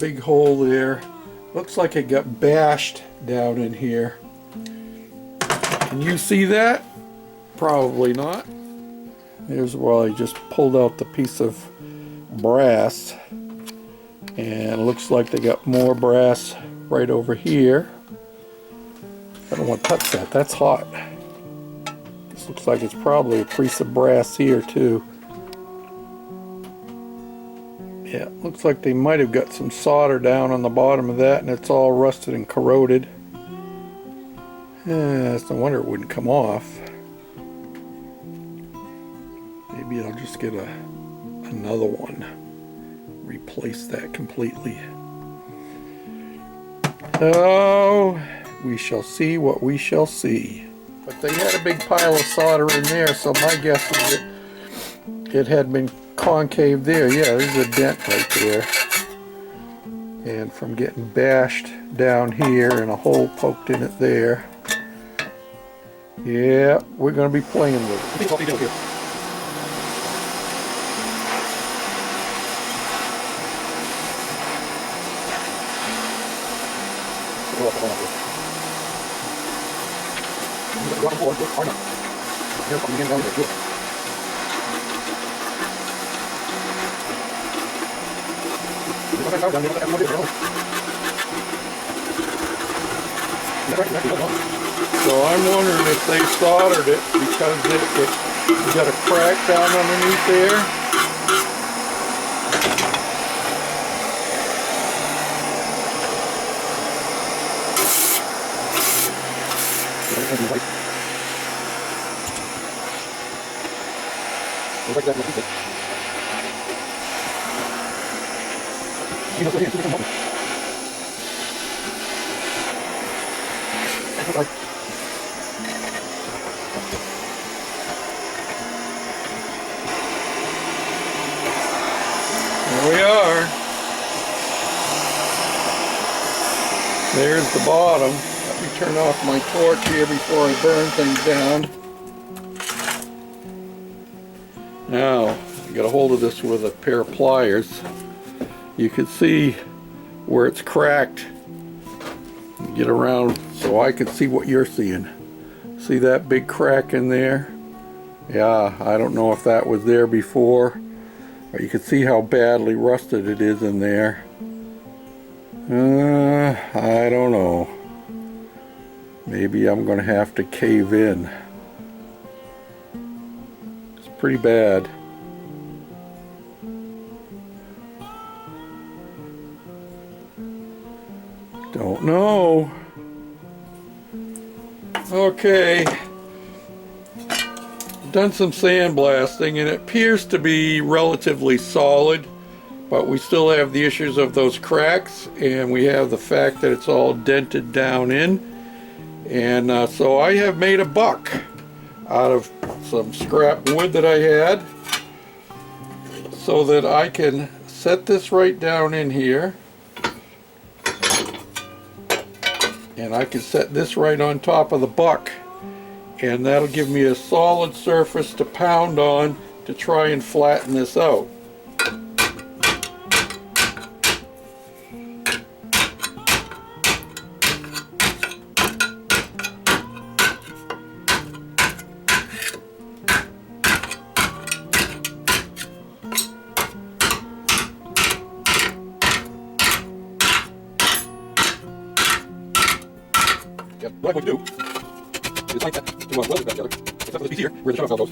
big hole there. Looks like it got bashed down in here. Can you see that? Probably not. Here's where I just pulled out the piece of brass, and it looks like they got more brass right over here. I don't want to touch that. That's hot. This looks like it's probably a piece of brass here too. Yeah, looks like they might have got some solder down on the bottom of that, and it's all rusted and corroded. It's no wonder it wouldn't come off. Maybe I'll just get another one. Replace that completely. Oh, we shall see what we shall see. But they had a big pile of solder in there, so my guess is it had been concave there. Yeah, there's a dent right there. And from getting bashed down here and a hole poked in it there. Yeah, we're going to be playing with it. I think what we do here. So I'm wondering if they soldered it because it got a crack down underneath there. There we are. There's the bottom. Let me turn off my torch here before I burn things down. Now, I got a hold of this with a pair of pliers. You can see where it's cracked. Get around so I can see what you're seeing. See that big crack in there? Yeah, I don't know if that was there before. But you can see how badly rusted it is in there. I don't know. Maybe I'm going to have to cave in. It's pretty bad. Don't know. Okay. Done some sandblasting and it appears to be relatively solid, but we still have the issues of those cracks, and we have the fact that it's all dented down in. And so I have made a buck out of some scrap wood that I had, so that I can set this right down in here, and I can set this right on top of the buck, and that'll give me a solid surface to pound on to try and flatten this out. What I'm going to do is like that to weld it back together, except for this piece here where the shutoff valve goes.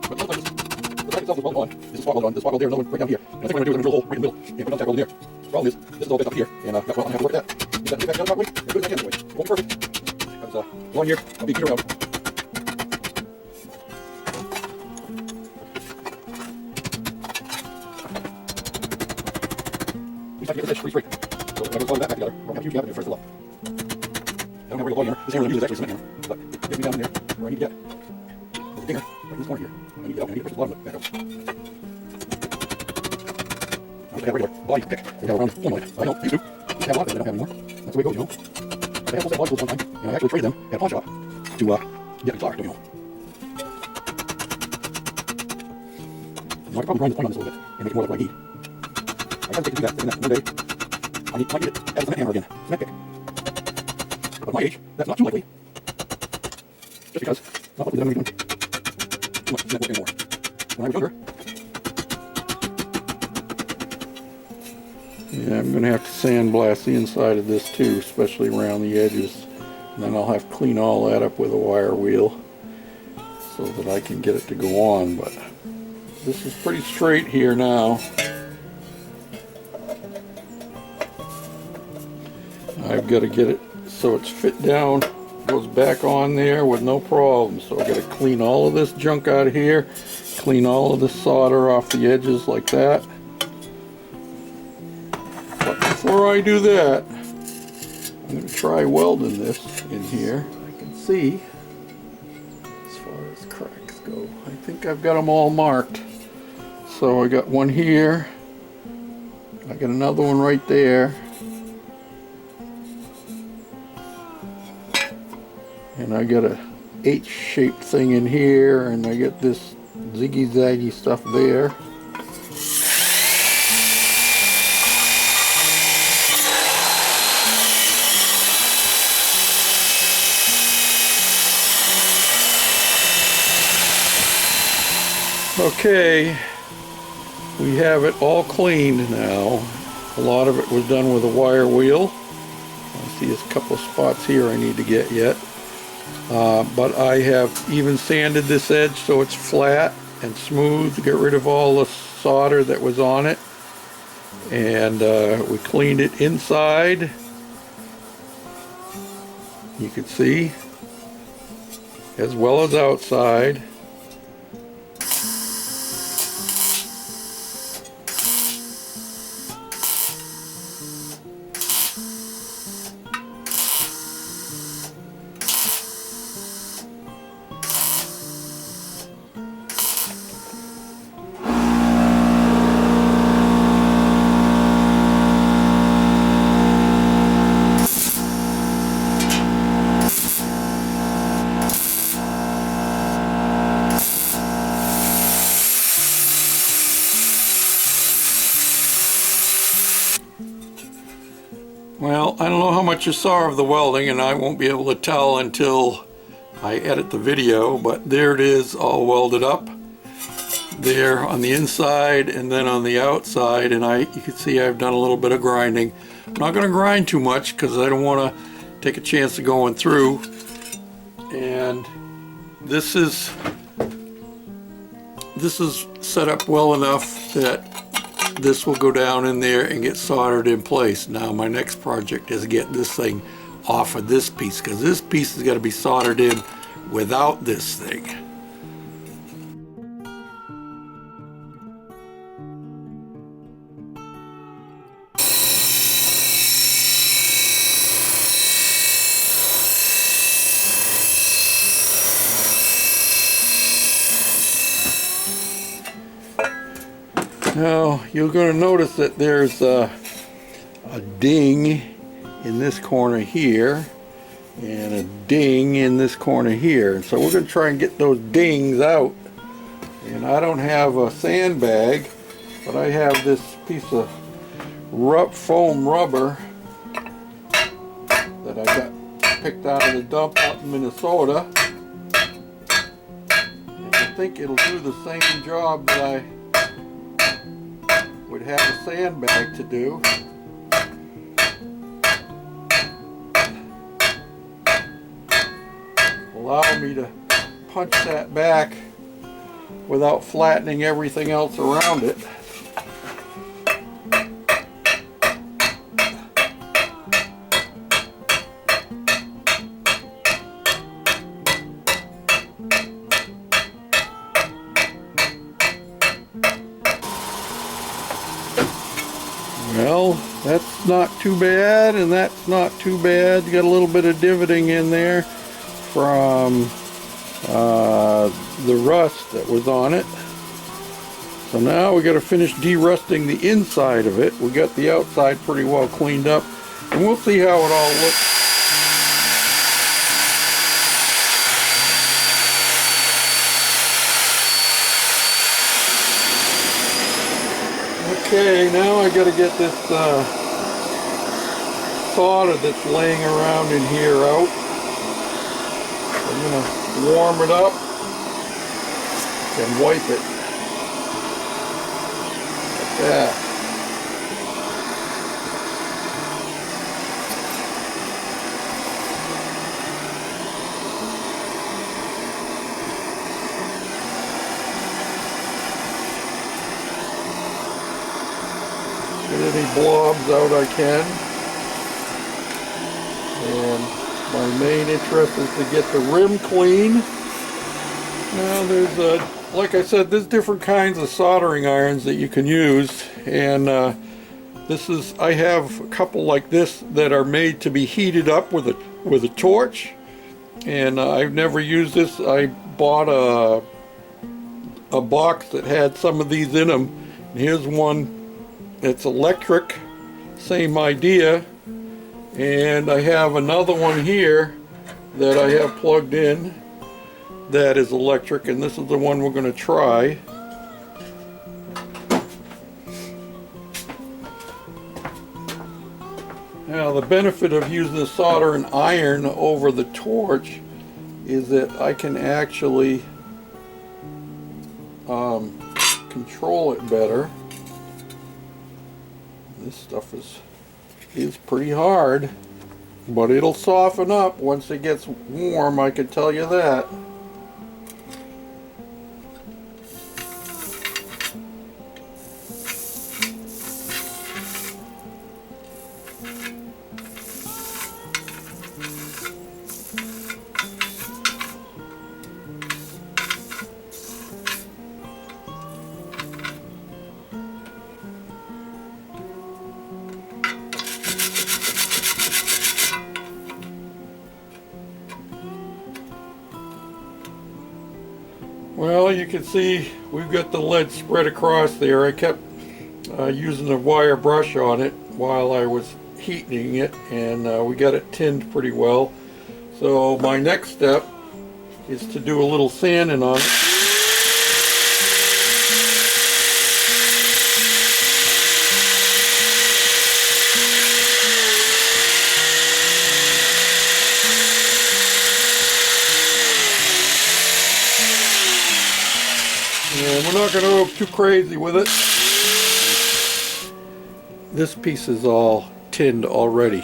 But sometimes the bracket itself is welded on. This is spot welded on. This spot welded there, another one right down here. And I think what I'm going to do is I'm going to drill a hole right in the middle and put another tack weld in there. The problem is, this is all bent up here, and well, I'm going to have to work at that. Get that down properly, and good as I can anyway. It won't be perfect. Because long year, I'll be around. We have to get this edge pretty straight. So I'm going to solder that back together. We're going to have a huge gap in there for it to fill up. I don't have a very good hammer. This hammer that I'm using is actually a cement hammer, but it gets me down in there where I need to get. There's a dinger right in this corner here. I need to get out and I need to push the bottom of it back out. I have a regular body pick. We have around 1 minute. I don't used to. I have a lot of it. I don't have anymore. That's the way it goes, you know. I had full set body tools one time, and I actually traded them at a pawn shop to get me flour, don't you know. Now I could probably grind this point on this a little bit and make it more like what I need. I had to take to do that, and that one day. I might get it as a cement hammer again. Cement pick. But at my age, that's not too likely. Just because it's not likely that I'm going to be doing too much cement work anymore. When I was younger, yeah, I'm going to have to sandblast the inside of this too, especially around the edges. And then I'll have to clean all that up with a wire wheel so that I can get it to go on. But this is pretty straight here now. I've got to get it so it's fit down, goes back on there with no problem. So I've got to clean all of this junk out of here, clean all of the solder off the edges like that. But before I do that, I'm going to try welding this in here. I can see as far as cracks go. I think I've got them all marked. So I got one here, I got another one right there, and I got a H-shaped thing in here, and I get this ziggy-zaggy stuff there. Okay, we have it all cleaned now. A lot of it was done with a wire wheel. I see there's a couple of spots here I need to get yet. But I have even sanded this edge so it's flat and smooth to get rid of all the solder that was on it. And we cleaned it inside. You can see, as well as outside. Well, I don't know how much you saw of the welding, and I won't be able to tell until I edit the video, but there it is, all welded up there on the inside and then on the outside. And you can see I've done a little bit of grinding. I'm not going to grind too much because I don't want to take a chance of going through. And this is set up well enough that this will go down in there and get soldered in place. Now my next project is get this thing off of this piece, because this piece has got to be soldered in without this thing. Now you're going to notice that there's a ding in this corner here and a ding in this corner here, and so we're going to try and get those dings out. And I don't have a sandbag, but I have this piece of foam rubber that I got picked out of the dump out in Minnesota, and I think it'll do the same job that I would have a sandbag to do. Allow me to punch that back without flattening everything else around it. Well, that's not too bad, and that's not too bad. You got a little bit of divoting in there from the rust that was on it. So now we got to finish de-rusting the inside of it. We got the outside pretty well cleaned up, and we'll see how it all looks. Okay, now I got to get this solder that's laying around in here out. I'm going to warm it up and wipe it. Like that. Get any blobs out I can. And my main interest is to get the rim clean. Now there's like I said, there's different kinds of soldering irons that you can use, and I have a couple like this that are made to be heated up with a torch, and I've never used this. I bought a box that had some of these in them. And here's one. It's electric, same idea, and I have another one here that I have plugged in that is electric, and this is the one we're going to try. Now the benefit of using the soldering iron over the torch is that I can actually control it better. This stuff is pretty hard, but it'll soften up once it gets warm, I can tell you that. Well, you can see we've got the lead spread across there. I kept using a wire brush on it while I was heating it, and we got it tinned pretty well. So my next step is to do a little sanding on it. And we're not going to go too crazy with it. This piece is all tinned already.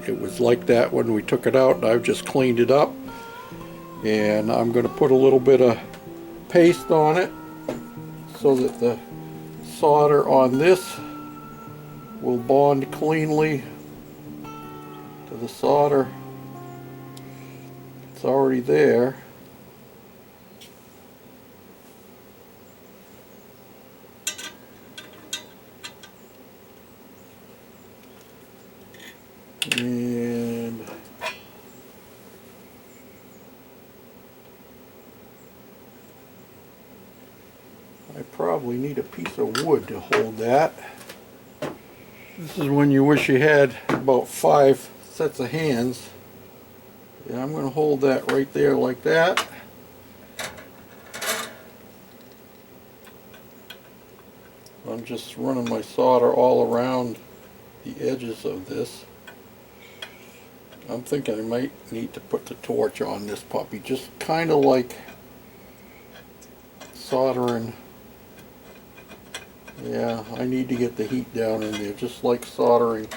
It was like that when we took it out, and I've just cleaned it up. And I'm going to put a little bit of paste on it so that the solder on this will bond cleanly to the solder. It's already there. And I probably need a piece of wood to hold that. This is when you wish you had about 5 sets of hands. And I'm going to hold that right there like that. I'm just running my solder all around the edges of this. I'm thinking I might need to put the torch on this puppy, just kind of like soldering. Yeah, I need to get the heat down in there, just like soldering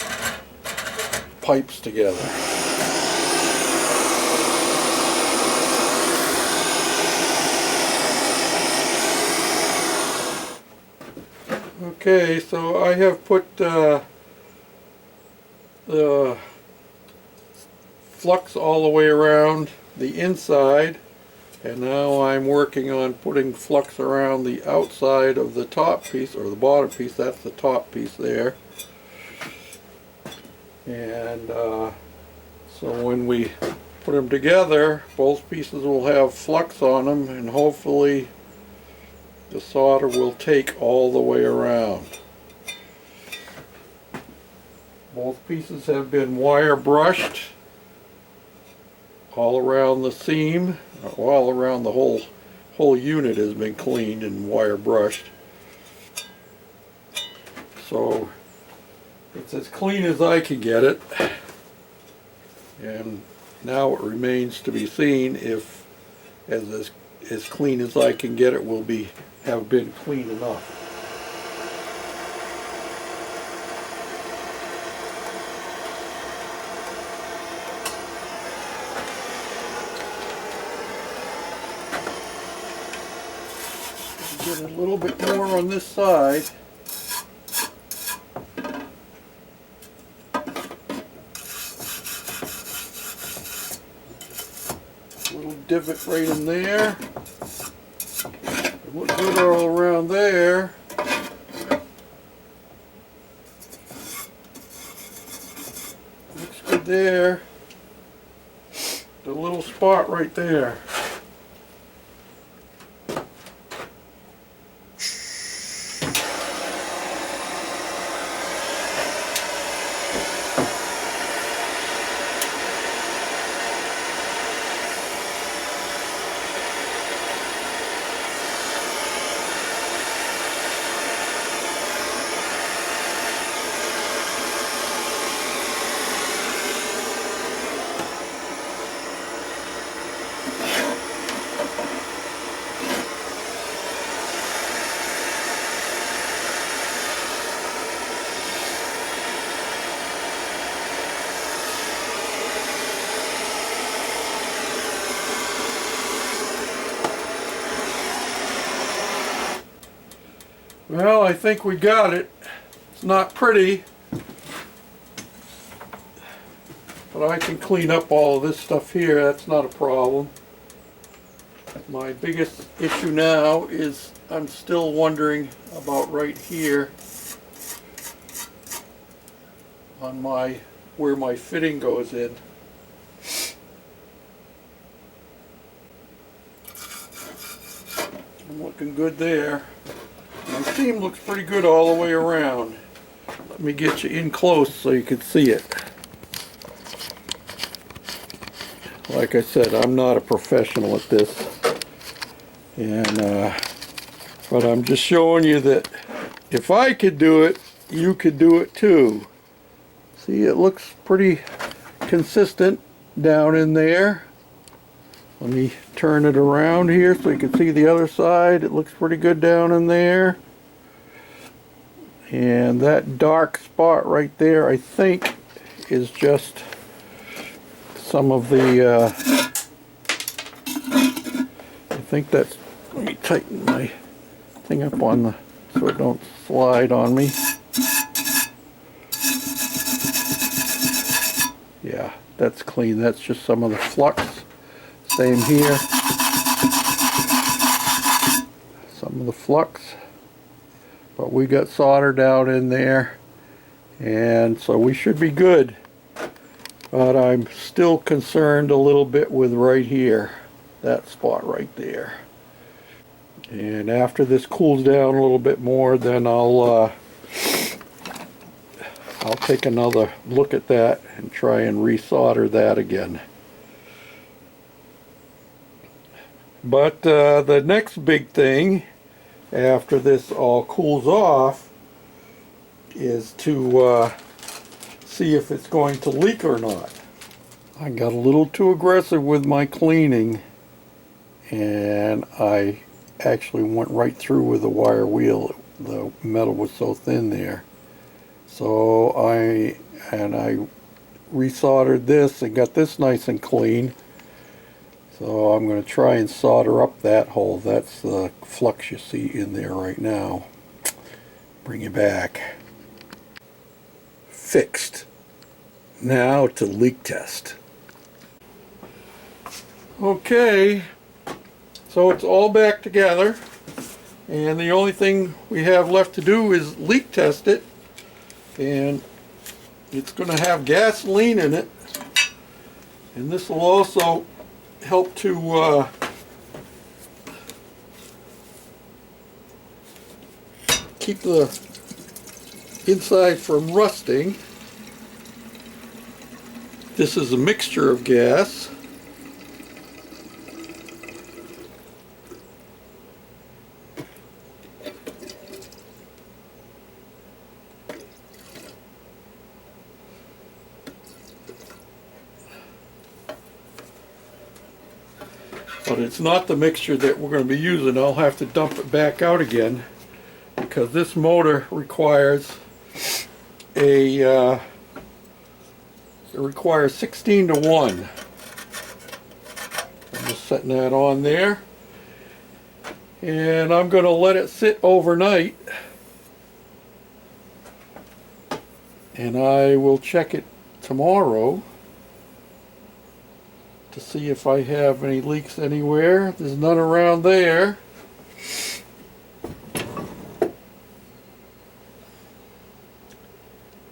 pipes together. Okay, so I have put the flux all the way around the inside, and now I'm working on putting flux around the outside of the top piece, or the bottom piece. That's the top piece there. And so when we put them together, both pieces will have flux on them, and hopefully the solder will take all the way around. Both pieces have been wire brushed all around the seam, all around the whole unit has been cleaned and wire brushed. So It's as clean as I can get it, and now it remains to be seen if as clean as I can get it will have been clean enough. Get a little bit more on this side. Little divot right in there. Look good all around there. Looks good there. The little spot right there. Well, I think we got it. It's not pretty, but I can clean up all of this stuff here. That's not a problem. My biggest issue now is I'm still wondering about right here on where my fitting goes in. I'm looking good there. My seam looks pretty good all the way around. Let me get you in close so you can see it. Like I said, I'm not a professional at this, but I'm just showing you that if I could do it, you could do it too. See, it looks pretty consistent down in there. Let me turn it around here so you can see the other side. It looks pretty good down in there. And that dark spot right there, I think, is just some of the, I think that's, let me tighten my thing up on the, so it don't slide on me. Yeah, that's clean. That's just some of the flux. Same here. Some of the flux. But we got solder down in there, and so we should be good. But I'm still concerned a little bit with right here, that spot right there. And after this cools down a little bit more, then I'll take another look at that and try and resolder that again. But the next big thing after this all cools off is to see if it's going to leak or not. I got a little too aggressive with my cleaning, and I actually went right through with the wire wheel. The metal was so thin there. So I resoldered this and got this nice and clean. So I'm going to try and solder up that hole. That's the flux you see in there right now. Bring it back. Fixed. Now to leak test. Okay, so it's all back together, and the only thing we have left to do is leak test it, and it's going to have gasoline in it, and this will also help to keep the inside from rusting. This is a mixture of gas. But it's not the mixture that we're going to be using. I'll have to dump it back out again because this motor requires it requires 16 to 1. I'm just setting that on there. And I'm going to let it sit overnight. And I will check it tomorrow to see if I have any leaks anywhere. There's none around there.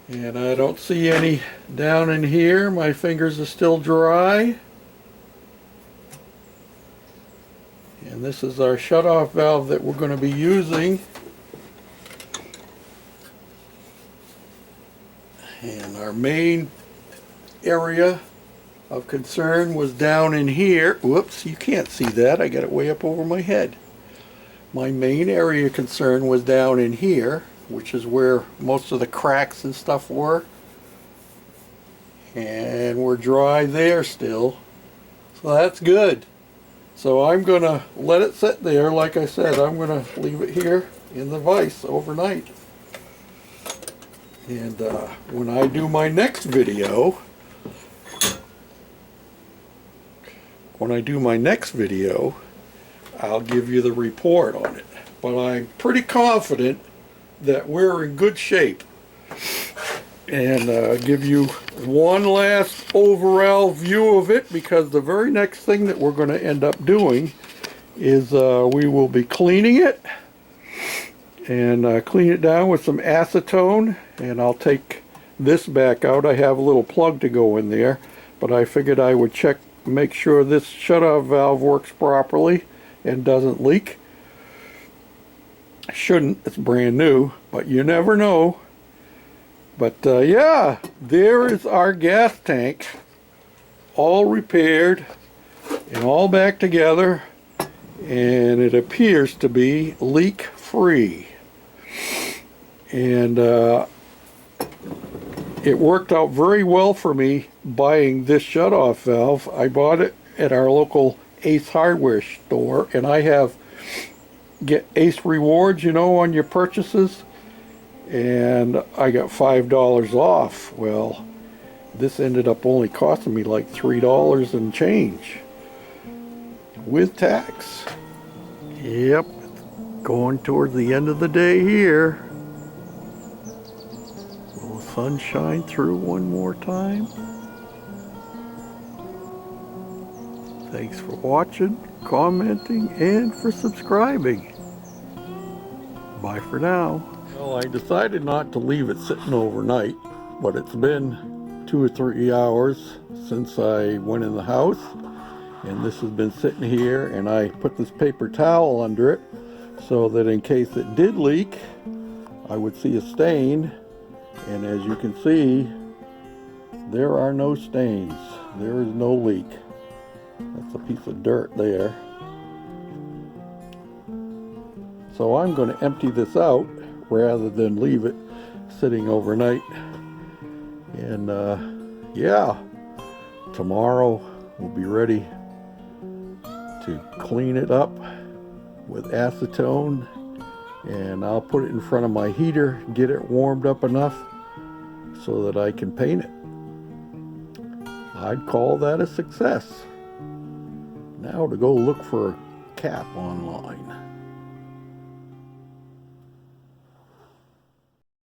And I don't see any down in here. My fingers are still dry. And this is our shutoff valve that we're going to be using. And our main area of concern was down in here. Whoops, you can't see that. I got it way up over my head. My main area of concern was down in here, which is where most of the cracks and stuff were. And we're dry there still. So that's good. So I'm going to let it sit there. Like I said, I'm going to leave it here in the vise overnight. And when I do my next video, I'll give you the report on it. But I'm pretty confident that we're in good shape. And give you one last overall view of it, because the very next thing that we're going to end up doing is we will be cleaning it and clean it down with some acetone. And I'll take this back out. I have a little plug to go in there, but I figured I would check, make sure this shutoff valve works properly and doesn't leak. Shouldn't, it's brand new, but you never know. But yeah, there is our gas tank, all repaired and all back together, and it appears to be leak free. And it worked out very well for me buying this shutoff valve. I bought it at our local Ace Hardware store, and I get Ace rewards, you know, on your purchases. And I got $5 off. Well, this ended up only costing me like $3 and change with tax. Yep, going towards the end of the day here. Will the sun shine through one more time? Thanks for watching, commenting, and for subscribing. Bye for now. Well, I decided not to leave it sitting overnight, but it's been 2 or 3 hours since I went in the house, and this has been sitting here, and I put this paper towel under it so that in case it did leak, I would see a stain. And as you can see, there are no stains. There is no leak. That's a piece of dirt there. So I'm going to empty this out rather than leave it sitting overnight. And yeah, tomorrow we'll be ready to clean it up with acetone, and I'll put it in front of my heater, get it warmed up enough so that I can paint it. I'd call that a success. Now to go look for a cap online.